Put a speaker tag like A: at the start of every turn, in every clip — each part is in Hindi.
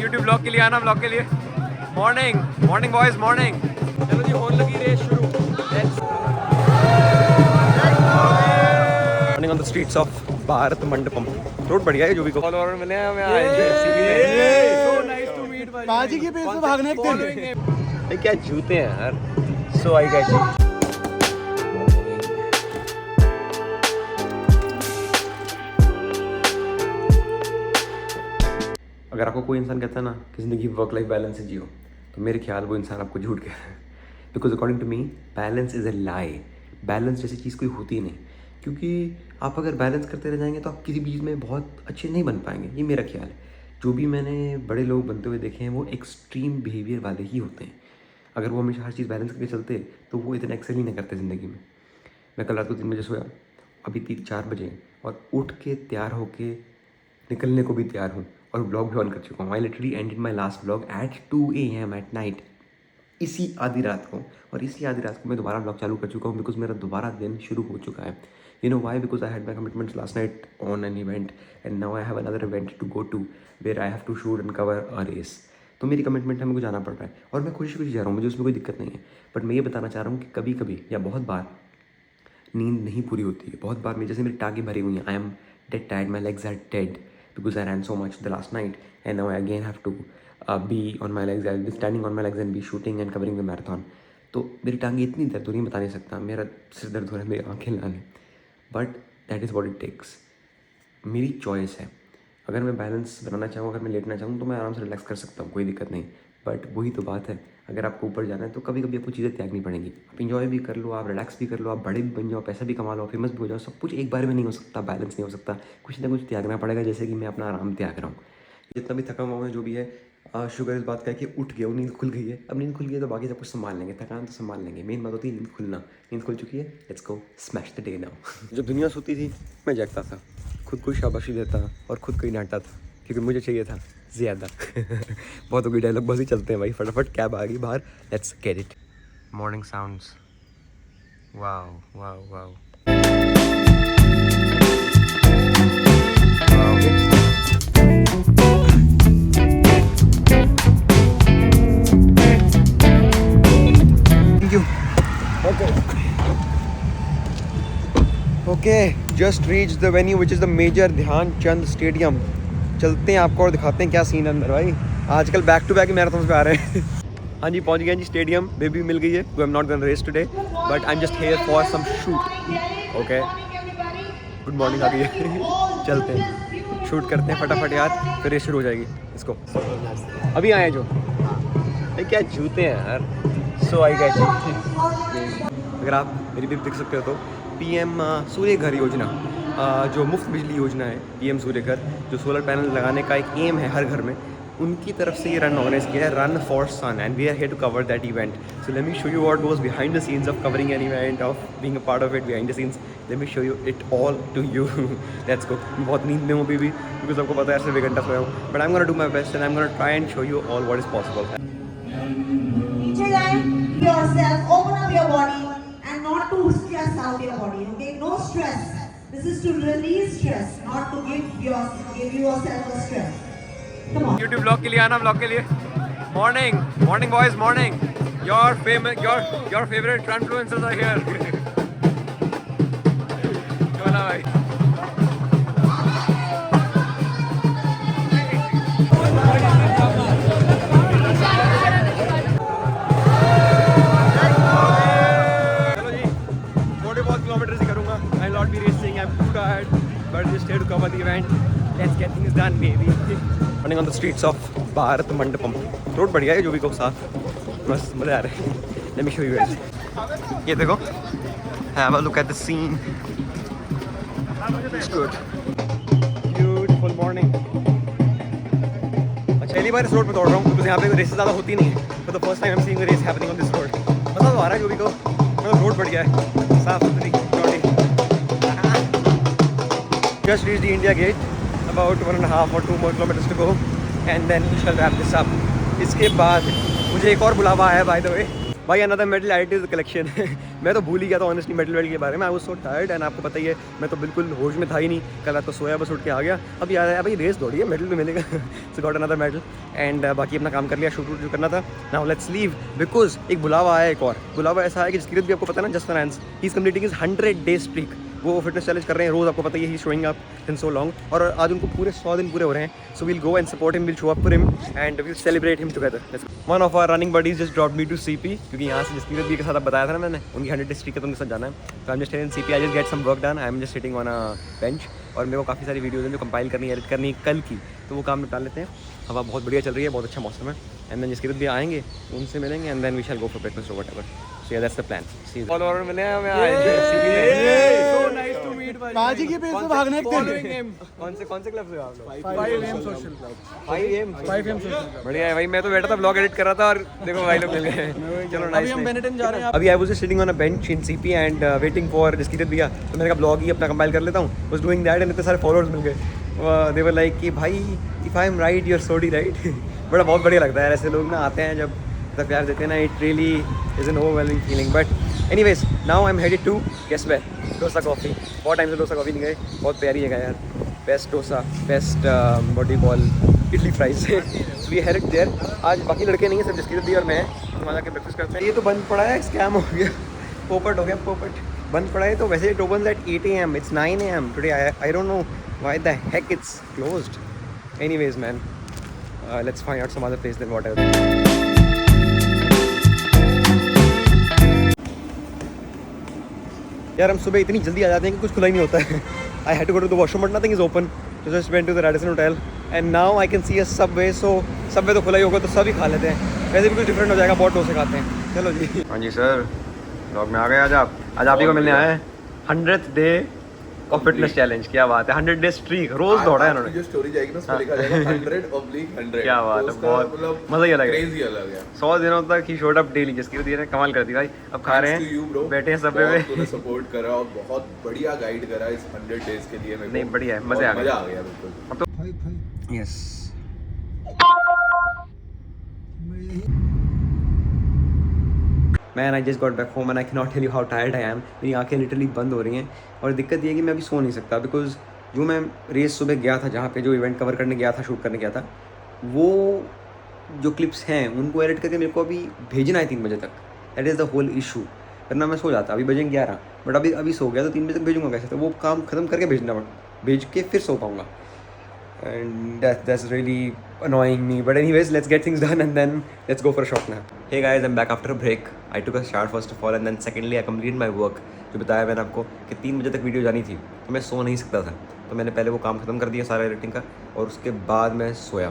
A: YouTube ब्लॉग के लिए आना, ब्लॉग के लिए। Morning morning boys morning. चलो जी, होने लगी रेस शुरू। Morning on the streets of Bharat Mandapam. Road बढ़िया है, जो भी फॉलोअर मिले हैं हमें आए। सो नाइस टू मीट
B: बाजी की पेस में भागने
A: भाई, क्या जूते हैं यार। सो आई गेट यू। अगर आपको कोई इंसान कहता है ना कि ज़िंदगी वर्क लाइफ बैलेंस से जियो, तो मेरे ख्याल वो इंसान आपको झूठ कह रहा है। Because according to me balance is a lie. Balance जैसी चीज़ कोई होती ही नहीं, क्योंकि आप अगर बैलेंस करते रह जाएंगे तो आप किसी भी चीज़ में बहुत अच्छे नहीं बन पाएंगे। ये मेरा ख्याल है। जो भी मैंने बड़े लोग बनते हुए देखे हैं वो एक्सट्रीम बिहेवियर वाले ही होते हैं। अगर वो हमेशा हर चीज़ बैलेंस करके चलते तो वो इतना एक्सेल ही नहीं करते ज़िंदगी में। मैं कल रात को 3 बजे सोया, अभी 4 बजे, और उठ के तैयार होके निकलने को भी तैयार हूँ और ब्लॉग भी ऑन कर चुका हूँ। I literally ended my last vlog at 2 AM at night, इसी आधी रात को। और इसी आधी रात को मैं दोबारा ब्लॉग चालू कर चुका हूँ, बिकॉज मेरा दोबारा दिन शुरू हो चुका है। You know why? Because I had my commitments last night on an event and now I have another event to go to where I have to shoot and cover a race. तो मेरी कमिटमेंट है, मेरे को जाना पड़ रहा है और मैं खुशी खुशी जा रहा हूँ, मुझे उसमें कोई दिक्कत नहीं है। बट मैं ये बताना चाह रहा हूँ कि कभी कभी या बहुत बार नींद नहीं पूरी होती है। बहुत बार मेरी, जैसे मेरी टाँगें भरी हुई हैं, I am dead tired, my legs are dead because I ran so much the last night and now I again have to be on my legs. I'll be standing on my legs and be shooting and covering the marathon. तो मेरी टांगे इतनी दर्द हो रही है, बता नहीं सकता। मेरा सिर दर्द हो रहा है, मेरी आंखें लाल हैं, but that is what it takes. मेरी चॉइस है। अगर मैं बैलेंस बनाना चाहूँ, अगर मैं लेटना चाहूँ, तो मैं आराम से रिलैक्स कर सकता हूँ, कोई दिक्कत नहीं। बट वही तो बात है, अगर आपको ऊपर जाना है तो कभी कभी आपको चीज़ें त्यागनी पड़ेंगी। आप इंजॉय भी कर लो, आप रिलैक्स भी कर लो, आप बड़े भी बन जाओ, पैसा भी कमा लो, फेमस भी हो जाओ, सब कुछ एक बार में नहीं हो सकता, बैलेंस नहीं हो सकता। कुछ ना कुछ त्यागना पड़ेगा, जैसे कि मैं अपना आराम त्याग रहा हूँ। जितना भी थका हुआ है, जो भी है, शुगर इस बात का है कि उठ गया हूँ, नींद खुल गई है। अब नींद खुल गई है तो बाकी सब कुछ संभाल लेंगे, थकान तो संभाल लेंगे। मेन बात होती है नींद खुलना। नींद खुल चुकी है, let's go smash the day now. जब दुनिया सोती थी मैं जागता था, खुद को शाबाशी देता और खुद को ही डांटता था, क्योंकि मुझे चाहिए था ज़्यादा। बहुत हो गई डायलॉग, बस ही चलते हैं भाई, फटाफट कैब आ गई बाहर, let's get it. Morning sounds, wow wow wow. Thank you. Okay, just reach the venue which is the major Dhyan Chand stadium. चलते हैं आपको और दिखाते हैं क्या सीन है अंदर भाई। आजकल बैक टू बैक मैराथन पे आ रहे हैं। हाँ जी, पहुंच गए जी स्टेडियम। बेबी मिल गई है। We am not gonna race today but I am just here for some shoot. Okay, good morning आ गई है। चलते हैं, शूट करते हैं फटाफट यार, फिर रेस शुरू हो जाएगी। इसको अभी आए जो भाई, क्या जूते हैं यार। सो आई गेट यू। अगर आप मेरी भी देख सकते हो तो PM सूर्य घर योजना, जो मुफ्त बिजली योजना है, PM सूर्य घर, जो सोलर पैनल लगाने का एक एम है हर घर में, उनकी तरफ से ये रन ऑर्गेनाइज किया है, run for son, and we are here to cover that event. So let me show you what goes behind the scenes of covering an event, of being a part of it, behind the scenes. Let me show you it all to you. Let's go. बहुत नींद में हूँ अभी भी, बिकॉज आपको पता है सिर्फ 1 घंटा सोया हूँ, but I am gonna do my best and I am gonna try and show you all what is possible.
C: Yourself, open up your body and not to stress out your body, okay? No stress. This is to release stress, not to give yourself a stress. Come on.
A: YouTube vlog के लिए आना, ब्लॉग के लिए। Morning morning boys morning. Your favourite influencers are here. क्यों ना भाई। किलोमीटर ही करूँगा। I will not be racing, I am too tired, but just here to cover the event. Let's get things done baby. Running on the streets of Bharat Mandapam. Road बढ़िया है, जो भी को साफ, बस मज़े आ रहे हैं। Let me show you guys. ये देखो, have a look at the scene, it's good, beautiful morning. अच्छा, पहली बार इस रोड पर दौड़ रहा हूँ, क्योंकि यहाँ पे रेसेस ज़्यादा होती नहीं है। For the first time I am seeing the race happening on this road. मज़ा तो आ रहा है जो भी को, मतलब रोड बढ़िया है, साफ सुथरी। Just reached the India Gate, about 1.5 or 2 more kilometers to go, and then we shall wrap this up. इसके बाद मुझे एक और बुलावा आया, by the way, भाई another medal added to the collection. मैं तो भूल ही गया था ऑनेस्टली मेडल के बारे में। I was so tired and आपको पता ही है मैं तो बिल्कुल होश में था ही नहीं। कल रात को सोया बस उठ के आ गया। अब याद आया भाई रेस दौड़ी है मेडल तो मिलेगा। सो गॉट अनदर मेडल एंड बाकी अपना काम कर लिया, शूट वूट जो करना था। नाउ लेट्स लीव बिकॉज एक बुलावा आया, एक और बुलावा ऐसा है कि जिसकी भी आपको पता है ना, just for he is completing his 100 days streak. वो फिटनेस चैलेंज कर रहे हैं रोज़, आपको पता ही है, he showing up in so long. और आज उनको पूरे 100 दिन पूरे हो रहे हैं। So we'll go and support him, will show up for him and we'll celebrate him together. One of our running buddies just drop me to CP, क्योंकि यहाँ से जसकीरत भी के साथ बताया था ना मैंने, उनकी 100 स्ट्रीक है तो उनके साथ जाना है। तो I am just in CP, I just get some work done, I am just sitting on a bench. और मेरे को काफ़ी सारी वीडियोज़ हैं जो कंपाइल करनी है, एडिट करनी है कल की, तो वो काम निपटा लेते हैं। हवा बहुत बढ़िया चल रही है, बहुत अच्छा मौसम है। एंड देन जसकीरत भी आएंगे, उनसे मिलेंगे and then we shall go for breakfast और whatever. So yeah that's the plan. See you all मिले हैं हमें आए। सो नाइस टू मीट भाई।
B: काजी के पेज पे भागने के
A: कौन से क्लब से हो आप लोग?
B: 5am social club
A: 5am
B: social club.
A: बढ़िया है भाई। मैं तो बैठा था ब्लॉग एडिट कर रहा था और देखो भाई लोग मिल गए। चलो
B: अभी
A: नाइस।
B: हम बेनेटन जा रहे हैं।
A: अभी I was sitting on a bench in CP and waiting for Jaskirat भैया। तो मैंने कहा ब्लॉग ही अपना कंपाइल कर लेता हूँ। वाज डूइंग दैट एंड इतने सारे फॉलोअर्स मिल गए। दे वर लाइक कि भाई if I am right you are sorry right. बड़ा बहुत बढ़िया लगता है ऐसे लोग ना आते हैं जब इतना प्यार देते हैं ना। It really is an overwhelming feeling. But anyways now I am headed to guess where, dosa coffee. बहुत टाइम से डोसा कॉफ़ी नहीं गए, बहुत प्यारी जगह यार। Best dosa, best what you call idli fries. So we headed there. आज बाकी लड़के नहीं हैं, सिर्फ जसकीरत दी और मैं। हम वहाँ जाके ब्रेकफास्ट करते हैं। ये तो बंद पड़ा है, स्कैम हो गया, पोपट हो गया पोपट। बंद पड़ा है तो वैसे it opens eight 8 AM, it's 9 AM today. I don't know why the heck it's closed. Anyways man, let's find out some other place than whatever. यार हम सुबह इतनी जल्दी आ जाते हैं कि कुछ खुला ही नहीं होता है। I had to go to the washroom but nothing is open. So just went to the Radisson Hotel and now I can see a Subway. So Subway तो खुला ही होगा तो सभी खा लेते हैं। वैसे भी कुछ डिफरेंट हो जाएगा, बहुत डोसे खाते हैं। चलो जी। हाँ जी सर, ब्लॉग में आ गए आज आप। आज आप ही को मिलने आए हैं। 100th day of fitness challenge. क्या बात है, 100 डे स्ट्रीक रोज दौड़ा है उन्होंने।
D: जो स्टोरी जाएगी ना उसमें लिखा जाएगा 100/100।
A: क्या बात है, बहुत
D: मतलब
A: मजा ही अलग है,
D: क्रेजी अलग है।
A: 100 दिनों तक ही शोड अप डेली। जिसकी वजह से कमाल कर दी भाई। अब खा रहे हैं, बैठे हैं सबवे में।
D: तूने सपोर्ट करा और बहुत बढ़िया गाइड करा इस 100 डेज के लिए। मेरे को
A: नहीं बढ़िया है, मजा आ
D: गया बिल्कुल।
A: अब तो yes man, I just got back home and I can not tell you how tired I am. मेरी आंखें लिटरली बंद हो रही हैं और दिक्कत ये है कि मैं अभी सो नहीं सकता बिकॉज जो मैं रेस सुबह गया था, जहाँ पे जो इवेंट कवर करने गया था, शूट करने गया था, वो जो क्लिप्स हैं उनको एडिट करके मेरे को अभी भेजना है 3 बजे तक। That is the whole issue. वरना मैं सो जाता, अभी बजेंगे 11 बट अभी सो गया तो 3 बजे तक भेजूंगा कैसे? तो वो काम खत्म करके भेजना पड़ा, भेज के फिर सो पाऊँगा। And that's really annoying me. But anyways, let's get things done and then let's go for a short nap. Hey guys, I'm back after a break. I took a shower first of all and then secondly I completed my work. जो बताया मैंने आपको कि 3 बजे तक वीडियो जानी थी तो मैं सो नहीं सकता था, तो मैंने पहले वो काम ख़त्म कर दिया सारा एडिटिंग का और उसके बाद मैं सोया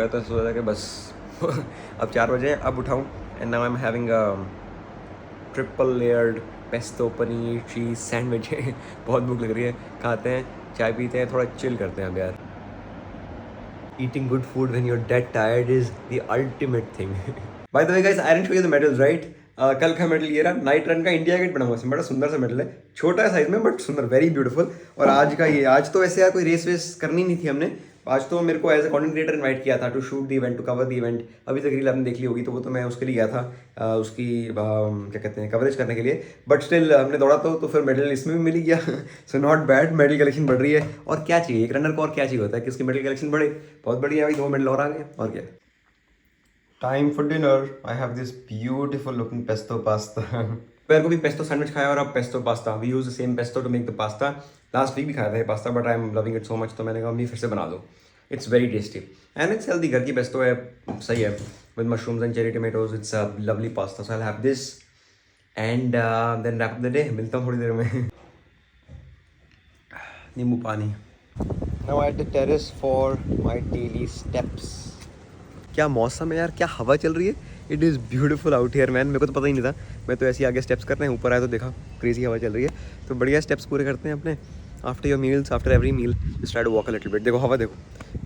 A: था कि बस अब 4 बजे अब उठाऊँ and now I am having a triple layered pesto paneer cheese sandwich. बहुत भूख लग रही है, खाते हैं, चाय पीते हैं, थोड़ा चिल करते हैं अब यार। Eating good food when you're dead tired is the ultimate thing. By the way guys, I didn't show you the medals, right? कल का मेडल ये रहा, नाइट रन का इंडिया गेट बना हुआ है, बड़ा सुंदर सा मेडल है, छोटा है साइज में बट सुंदर, वेरी ब्यूटीफुल। और आज का ये, आज तो वैसे यार कोई रेस वेस करनी नहीं थी हमने, आज तो मेरे को as a content creator invite किया था to shoot the event, to cover the event. अभी तक रील आपने देख ली होगी, तो वो तो मैं उसके लिए गया था, उसकी क्या कहते हैं, कवरेज करने के लिए। बट स्टिल हमने दौड़ा तो फिर मेडल इसमें भी मिल ही गया। So not bad, medal collection बढ़ रही है। और क्या चाहिए एक रनर को, और क्या चाहिए होता है कि उसकी मेडल कलेक्शन बढ़े। बहुत बढ़िया भाई, 2 मेडल और आ गए, और क्या। Time for dinner. I have this beautiful looking pesto pasta. मेरे को भी पेस्तो सैंडविच खाया और अब pesto pasta. We use the same pesto to make the pasta. Last week भी खाया था ये pasta but I am loving it so much, तो मैंने कहा मम्मी फिर से बना दो। It's very tasty and it's healthy. घर की पेस्तो है, सही है, with mushrooms and cherry tomatoes. It's a lovely pasta. So I have this and then wrap up the day. मिलता हूँ थोड़ी देर में। नींबू पानी। Now at the terrace for my daily steps. क्या मौसम है यार, क्या हवा चल रही है। It is beautiful out here man. मेरे को तो पता ही नहीं था, मैं तो ऐसे ही आगे स्टेप्स करते हैं, ऊपर आया तो देखा क्रेजी हवा चल रही है। तो बढ़िया स्टेप्स पूरे करते हैं अपने। After your meals, after every meal just try to walk a little bit. देखो हवा देखो,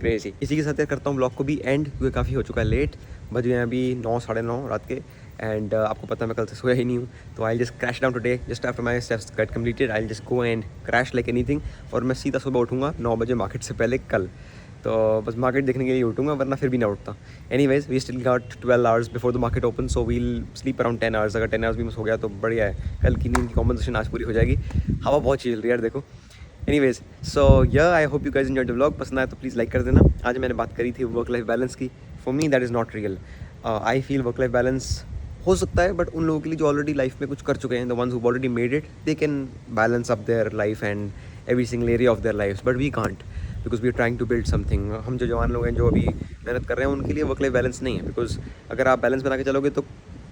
A: क्रेजी। इसी के साथ यार करता हूँ ब्लॉग को भी एंड, क्योंकि काफ़ी हो चुका है लेट, बज गए अभी 9 साढ़े 9 रात के। एंड आपको पता है मैं कल से सोया ही नहीं हूँ, तो I just crash down today just after my steps gate completed. I just go and crash like anything. और मैं सीधा सुबह उठूँगा 9 बजे मार्केट से पहले कल। तो बस मार्केट देखने के लिए उठूँगा, वरना फिर भी ना उठता। Anyways we still got 12 hours before the market open, so we'll sleep around 10 hours. अगर 10 आवर्स भी मिस हो गया तो बढ़िया है, कल की नींद की कॉम्पनसेशन आज पूरी हो जाएगी। हवा बहुत चल रही है यार देखो। Anyways so I hope you guys enjoyed the vlog. पसंद आया तो प्लीज़ लाइक कर देना। आज मैंने बात करी थी वर्क लाइफ बैलेंस की। For me that is not real. I feel work life balance हो सकता है, बट उन लोगों के लिए जो ऑलरेडी लाइफ में कुछ कर चुके हैं, the ones who already made it, they can balance up their life and every single area of their life, but we can't because we are trying to build something. हम जो जवान लोग हैं जो अभी मेहनत कर रहे हैं, उनके लिए वर्क लाइफ बैलेंस नहीं है। बिकॉज अगर आप बैलेंस बना के चलोगे तो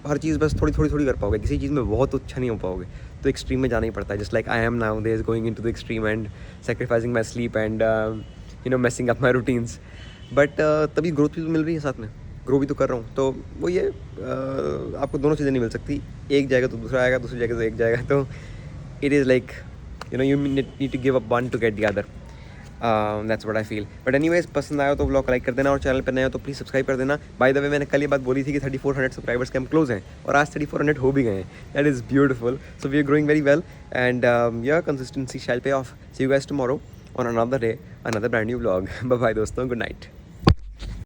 A: हर चीज़ बस थोड़ी थोड़ी कर पाओगे, किसी चीज़ में बहुत अच्छा नहीं हो पाओगे, तो एक्सट्रीम में जाना ही पड़ता है। Just like I am now there is going into the extreme and sacrificing my sleep and you know messing up my routines, but तभी ग्रोथ भी तो मिल रही है, साथ में ग्रो भी तो कर रहा हूँ। तो वो ये आपको दोनों चीज़ें नहीं मिल सकती, एक जाएगा तो दूसरा आएगा, दूसरी जगह से एक जाएगा, तो it is like you know you need to give up one to get the other. That's what I feel. But anyways पसंद आया तो व्लॉग लाइक कर देना, और चैनल पर नए हो तो प्लीज़ सब्सक्राइब कर देना। बाय द वे मैंने कल ये बात बोली थी कि 3400 सब्सक्राइबर्स के हम क्लोज हैं, और आज 3400 हो भी गए हैं। That is beautiful. So we are growing very well and your consistency shall pay off. See you guys tomorrow on another day, another brand new vlog. Bye bye दोस्तों, गुड नाइट।